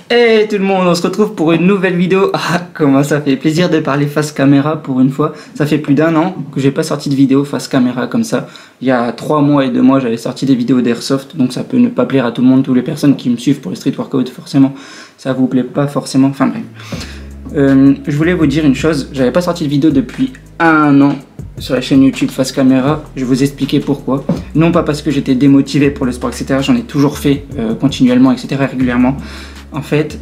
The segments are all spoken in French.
Hey tout le monde, on se retrouve pour une nouvelle vidéo. Ah, comment ça fait plaisir de parler face caméra pour une fois. Ça fait plus d'1 an que j'ai pas sorti de vidéo face caméra comme ça. Il y a 3 mois et 2 mois, j'avais sorti des vidéos d'airsoft, donc ça peut ne pas plaire à tout le monde, toutes les personnes qui me suivent pour les street workout, forcément. Ça vous plaît pas forcément, enfin bref. Je voulais vous dire une chose, j'avais pas sorti de vidéo depuis 1 an sur la chaîne YouTube face caméra. Je vais vous expliquer pourquoi. Non pas parce que j'étais démotivé pour le sport, etc. J'en ai toujours fait continuellement, etc. régulièrement. En fait,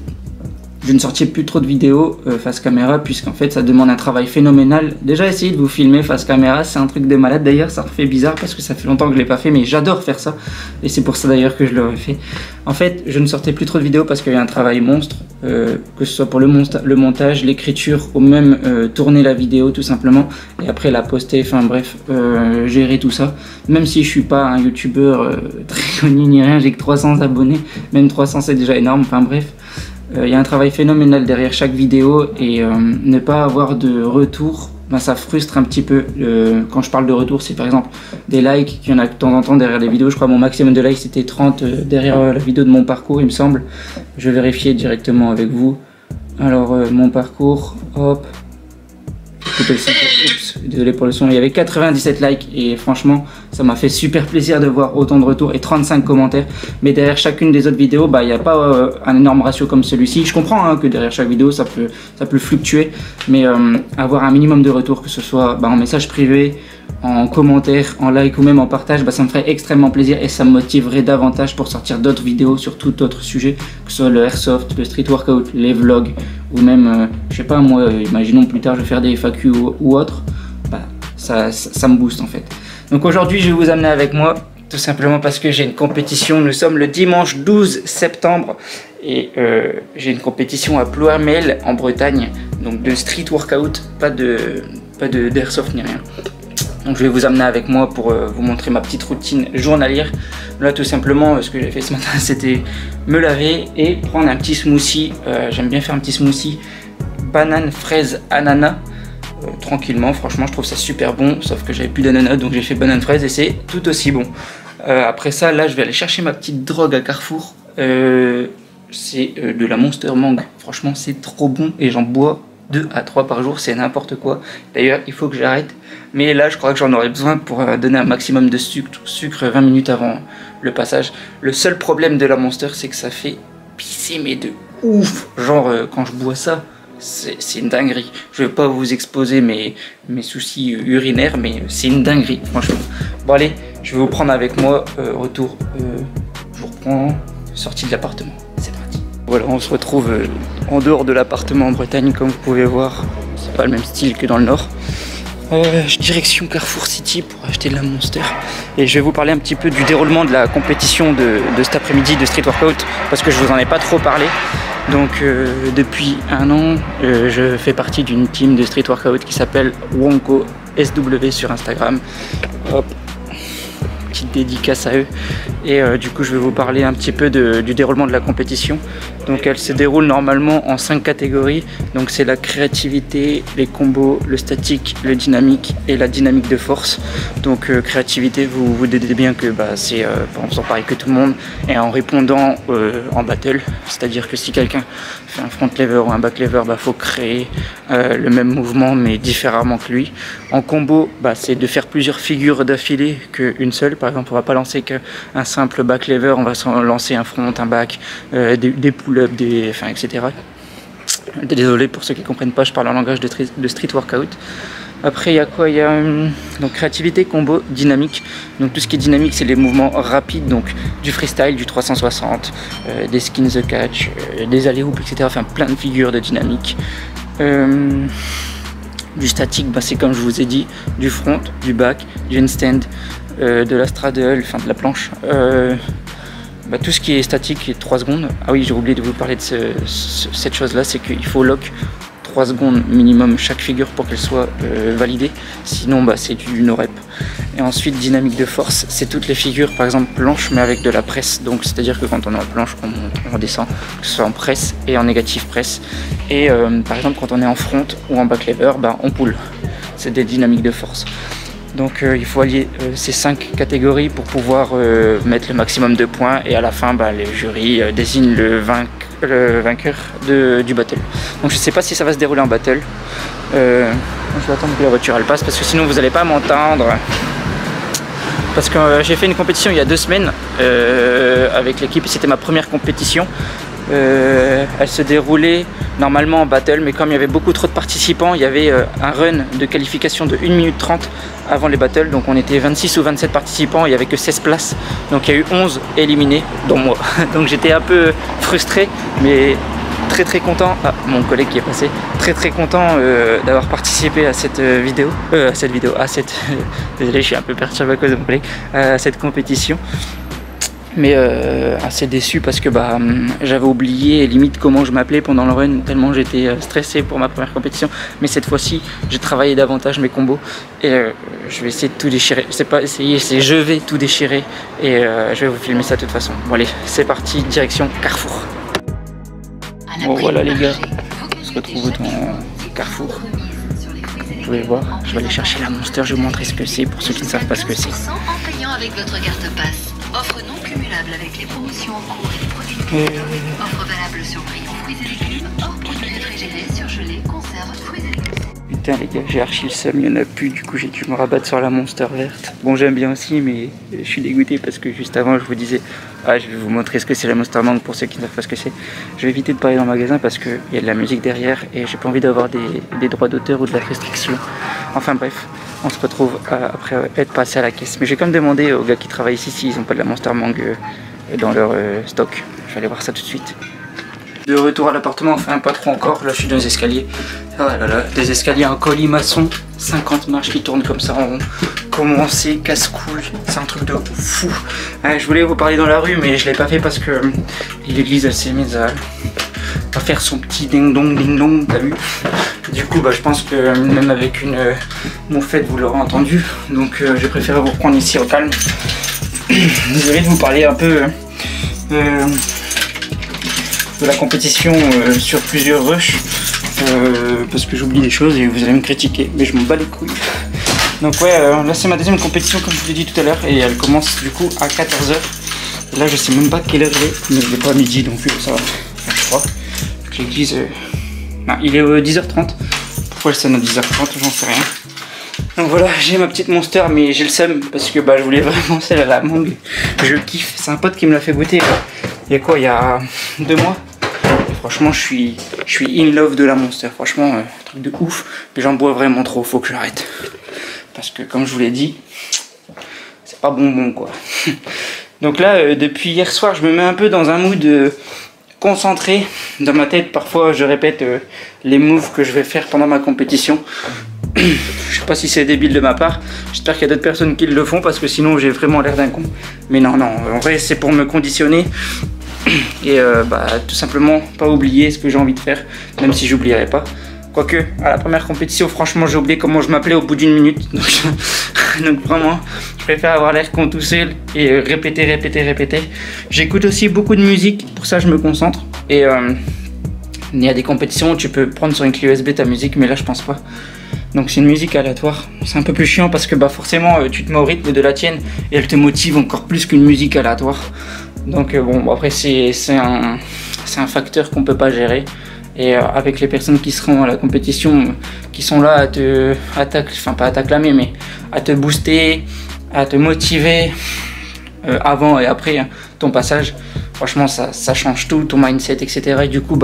je ne sortais plus trop de vidéos face caméra puisqu'en fait ça demande un travail phénoménal. Déjà essayer de vous filmer face caméra, c'est un truc de malade. D'ailleurs ça fait bizarre parce que ça fait longtemps que je l'ai pas fait, mais j'adore faire ça et c'est pour ça d'ailleurs que je l'aurais fait. En fait, je ne sortais plus trop de vidéos parce qu'il y a un travail monstre, que ce soit pour le montage, l'écriture ou même tourner la vidéo tout simplement et après la poster, enfin bref, gérer tout ça. Même si je suis pas un youtubeur très connu ni rien, j'ai que 300 abonnés, même 300 c'est déjà énorme, enfin bref. Il y a un travail phénoménal derrière chaque vidéo et ne pas avoir de retour, ben, ça frustre un petit peu. Quand je parle de retour, c'est par exemple des likes qu'il y en a de temps en temps derrière les vidéos. Je crois que mon maximum de likes c'était 30 derrière la vidéo de mon parcours, il me semble. Je vais vérifier directement avec vous. Alors mon parcours, hop. Oups, désolé pour le son, il y avait 97 likes et franchement ça m'a fait super plaisir de voir autant de retours et 35 commentaires. Mais derrière chacune des autres vidéos, bah, il n'y a pas un énorme ratio comme celui-ci. Je comprends hein, que derrière chaque vidéo ça peut fluctuer, mais avoir un minimum de retours, que ce soit en message privé, en commentaire, en like ou même en partage, bah, ça me ferait extrêmement plaisir et ça me motiverait davantage pour sortir d'autres vidéos sur tout autre sujet, que ce soit le airsoft, le street workout, les vlogs ou même, je sais pas moi, imaginons plus tard je vais faire des FAQ ou autre, bah, ça me booste en fait. Donc aujourd'hui je vais vous amener avec moi, tout simplement parce que j'ai une compétition. Nous sommes le dimanche 12 septembre et j'ai une compétition à Ploermel en Bretagne, donc de street workout, pas d'airsoft ni rien. Donc je vais vous amener avec moi pour vous montrer ma petite routine journalière. Là tout simplement ce que j'ai fait ce matin c'était me laver et prendre un petit smoothie. J'aime bien faire un petit smoothie banane, fraise, ananas. Tranquillement, franchement je trouve ça super bon, sauf que j'avais plus d'ananas donc j'ai fait banane fraise et c'est tout aussi bon. Après ça là je vais aller chercher ma petite drogue à Carrefour. C'est de la Monster Mangue. Franchement c'est trop bon et j'en bois 2 à 3 par jour, c'est n'importe quoi. D'ailleurs il faut que j'arrête, mais là je crois que j'en aurais besoin pour donner un maximum de sucre 20 minutes avant le passage. Le seul problème de la Monster c'est que ça fait pisser mais de ouf. Genre quand je bois ça c'est une dinguerie. Je vais pas vous exposer mes soucis urinaires, mais c'est une dinguerie franchement. Bon allez, je vais vous prendre avec moi, retour, je vous reprends, sortie de l'appartement, c'est parti. Voilà, on se retrouve en dehors de l'appartement en Bretagne, comme vous pouvez voir, c'est pas le même style que dans le nord. Direction Carrefour City pour acheter de la Monster et je vais vous parler un petit peu du déroulement de la compétition de cet après-midi de street workout parce que je vous en ai pas trop parlé. Donc depuis 1 an je fais partie d'une team de street workout qui s'appelle Wonko SW sur Instagram. Hop, petite dédicace à eux et du coup je vais vous parler un petit peu du déroulement de la compétition. Donc elle se déroule normalement en 5 catégories, donc c'est la créativité, les combos, le statique, le dynamique et la dynamique de force. Donc créativité, vous vous doutez bien que c'est en faisant pareil que tout le monde et en répondant en battle, c'est à dire que si quelqu'un fait un front lever ou un back lever, faut créer le même mouvement mais différemment que lui. En combo, c'est de faire plusieurs figures d'affilée qu'une seule. Par exemple on va pas lancer qu'un simple back lever, on va lancer un front, un back, des pull-ups, etc. Désolé pour ceux qui ne comprennent pas, je parle en langage de street workout. Après il y a quoi? Il y a donc créativité, combo, dynamique. Donc tout ce qui est dynamique c'est les mouvements rapides, donc du freestyle, du 360, des skins the catch, des alley-oops, etc. Enfin plein de figures de dynamique. Du statique, c'est comme je vous ai dit, du front, du back, du handstand, de la straddle, enfin de la planche. Tout ce qui est statique est 3 secondes. Ah oui, j'ai oublié de vous parler de cette chose là, c'est qu'il faut lock 3 secondes minimum chaque figure pour qu'elle soit validée, sinon c'est du no rep. Et ensuite dynamique de force, c'est toutes les figures, par exemple planche mais avec de la presse, donc c'est à dire que quand on est en planche on monte, on descend, que ce soit en presse et en négatif presse. Et par exemple quand on est en front ou en back lever, on pull, c'est des dynamiques de force. Donc il faut allier ces 5 catégories pour pouvoir mettre le maximum de points et à la fin les jurys désignent du battle. Donc je sais pas si ça va se dérouler en battle. Je vais attendre que la voiture elle passe parce que sinon vous n'allez pas m'entendre. Parce que j'ai fait une compétition il y a 2 semaines avec l'équipe et c'était ma première compétition. Elle se déroulait normalement en battle, mais comme il y avait beaucoup trop de participants, il y avait un run de qualification de 1 minute 30 avant les battles. Donc on était 26 ou 27 participants, il n'y avait que 16 places. Donc il y a eu 11 éliminés, dont moi. Donc j'étais un peu frustré, mais très content. Ah, mon collègue qui est passé. Très content d'avoir participé à cette vidéo. Désolé, je suis un peu perturbé à cause de mon collègue. À cette compétition. Mais assez déçu parce que j'avais oublié limite comment je m'appelais pendant le run, tellement j'étais stressé pour ma première compétition. Mais cette fois-ci, j'ai travaillé davantage mes combos et je vais essayer de tout déchirer. C'est pas essayer, c'est je vais tout déchirer et je vais vous filmer ça de toute façon. Bon allez, c'est parti, direction Carrefour. Bon voilà les gars, on se retrouve dans Carrefour. Vous pouvez voir, je vais aller chercher la Monster, je vais vous montrer ce que c'est pour ceux qui ne savent pas ce que c'est. En payant avec votre carte passe. Offre non cumulable avec les promotions en cours et les produits. Offre valable sur rayon fruits et légumes, hors produits réfrigérés, surgelés, conserves, fruits et légumes. Putain les gars, j'ai archi le seum, il n'y en a plus, du coup j'ai dû me rabattre sur la Monster verte. Bon j'aime bien aussi, mais je suis dégoûté parce que juste avant je vous disais ah je vais vous montrer ce que c'est la Monster Mangue pour ceux qui ne savent pas ce que c'est. Je vais éviter de parler dans le magasin parce qu'il y a de la musique derrière et j'ai pas envie d'avoir des droits d'auteur ou de la restriction. Enfin bref, on se retrouve après être passé à la caisse. Mais j'ai quand même demandé aux gars qui travaillent ici s'ils n'ont pas de la Monster Mangue dans leur stock. Je vais aller voir ça tout de suite. De retour à l'appartement, enfin pas trop encore, là je suis dans les escaliers. Oh là là, des escaliers en colimaçon, 50 marches qui tournent comme ça en rond. Comment c'est casse-couille, c'est un truc de fou. Je voulais vous parler dans la rue mais je l'ai pas fait parce que l'église elle s'est mise à faire son petit ding-dong, t'as vu. Du coup je pense que même avec une moufette vous l'aurez entendu. Donc je préfère vous reprendre ici au calme. Désolé de vous parler un peu de la compétition sur plusieurs rushs parce que j'oublie des choses et vous allez me critiquer, mais je m'en bats les couilles. Donc ouais, là c'est ma deuxième compétition comme je vous l'ai dit tout à l'heure et elle commence du coup à 14 h. Là je sais même pas quelle heure il est, mais il n'est pas midi donc ça va, je crois. L'église, il est 10h30, pourquoi elle sonne à 10h30, j'en sais rien. Donc voilà, j'ai ma petite Monster mais j'ai le seum parce que je voulais vraiment celle à la mangue. Je kiffe, c'est un pote qui me l'a fait goûter il y a quoi, il y a 2 mois. Et franchement je suis in love de la Monster, franchement un truc de ouf. Mais j'en bois vraiment trop, faut que j'arrête. Parce que comme je vous l'ai dit, c'est pas bonbon quoi. Donc là depuis hier soir je me mets un peu dans un mood concentré. Dans ma tête parfois je répète les moves que je vais faire pendant ma compétition. Je sais pas si c'est débile de ma part, j'espère qu'il y a d'autres personnes qui le font parce que sinon j'ai vraiment l'air d'un con. Mais non, en vrai c'est pour me conditionner et tout simplement pas oublier ce que j'ai envie de faire, même si j'oublierai pas. Quoique, à la première compétition, franchement j'ai oublié comment je m'appelais au bout d'1 minute. Donc vraiment, je préfère avoir l'air con tout seul et répéter. J'écoute aussi beaucoup de musique, pour ça je me concentre. Et il y a des compétitions où tu peux prendre sur une clé USB ta musique, mais là je pense pas. Donc c'est une musique aléatoire, c'est un peu plus chiant parce que forcément tu te mets au rythme de la tienne et elle te motive encore plus qu'une musique aléatoire. Donc bon après c'est un facteur qu'on peut pas gérer. Et avec les personnes qui seront à la compétition, qui sont là à t'acclamer, mais à te booster, à te motiver avant et après ton passage, franchement ça change tout, ton mindset, etc. Et du coup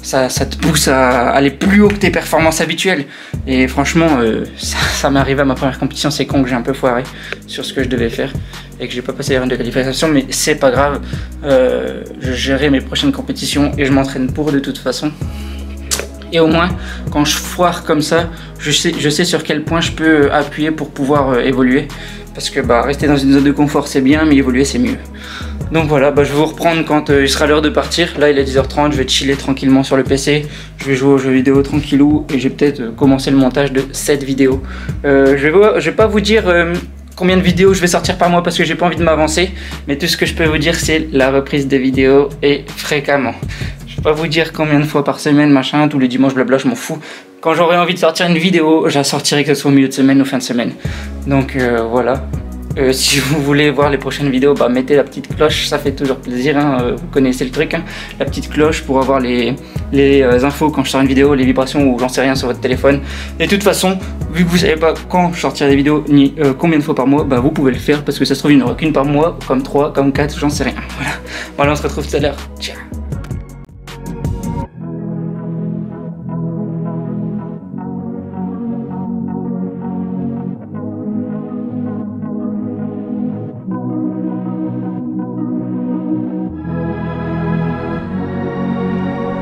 ça te pousse à aller plus haut que tes performances habituelles. Et franchement ça m'est arrivé à ma première compétition, c'est con que j'ai un peu foiré sur ce que je devais faire et que j'ai pas passé les rounds de qualification, mais c'est pas grave, je gérerai mes prochaines compétitions et je m'entraîne pour de toute façon. Et au moins quand je foire comme ça, je sais sur quel point je peux appuyer pour pouvoir évoluer, parce que rester dans une zone de confort c'est bien, mais évoluer c'est mieux. Donc voilà, je vais vous reprendre quand il sera l'heure de partir. Là il est 10h30, je vais chiller tranquillement sur le PC, je vais jouer aux jeux vidéo tranquillou et j'ai peut-être commencé le montage de cette vidéo. Je vais pas vous dire combien de vidéos je vais sortir par mois parce que j'ai pas envie de m'avancer, mais tout ce que je peux vous dire c'est la reprise des vidéos et fréquemment. Je vais pas vous dire combien de fois par semaine, machin, tous les dimanches, blabla, je m'en fous. Quand j'aurai envie de sortir une vidéo, je la sortirai que ce soit au milieu de semaine ou fin de semaine. Donc voilà. Si vous voulez voir les prochaines vidéos, bah, mettez la petite cloche, ça fait toujours plaisir, hein, vous connaissez le truc, hein, la petite cloche pour avoir les infos quand je sors une vidéo, les vibrations ou j'en sais rien sur votre téléphone. Et de toute façon, vu que vous savez pas quand je sortirai des vidéos ni combien de fois par mois, bah, vous pouvez le faire parce que ça se trouve il n'y en aura qu'une par mois, comme 3, comme 4, j'en sais rien. Voilà, on se retrouve tout à l'heure. Ciao.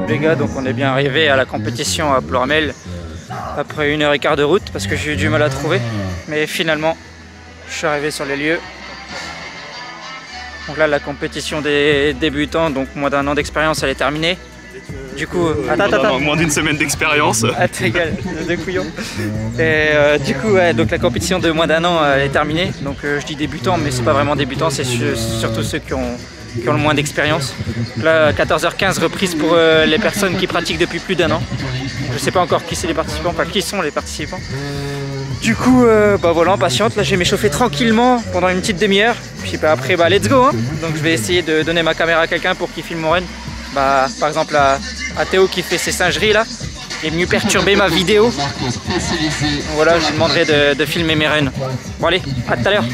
Les gars, donc on est bien arrivé à la compétition à Ploërmel après 1h15 de route parce que j'ai eu du mal à trouver, mais finalement je suis arrivé sur les lieux. Donc là la compétition des débutants, donc moins d'1 an d'expérience, elle est terminée. Du coup, moins d'une semaine d'expérience. Ah t'es égal, de couillon. Et du coup, ouais, donc la compétition de moins d'1 an elle est terminée. Donc je dis débutants, mais c'est pas vraiment débutants, c'est surtout ceux qui ont le moins d'expérience. Là, 14h15, reprise pour les personnes qui pratiquent depuis plus d'1 an. Je sais pas encore qui c'est les participants, enfin qui sont les participants. Du coup, bah voilà, on patiente. Là, je vais m'échauffer tranquillement pendant une petite demi-heure. Puis bah, après, bah let's go, hein. Donc je vais essayer de donner ma caméra à quelqu'un pour qu'il filme mon run. Bah, par exemple à Théo qui fait ses singeries là. Il est venu perturber ma vidéo. Donc, voilà, je lui demanderai de filmer mes runs. Bon allez, à tout à l'heure.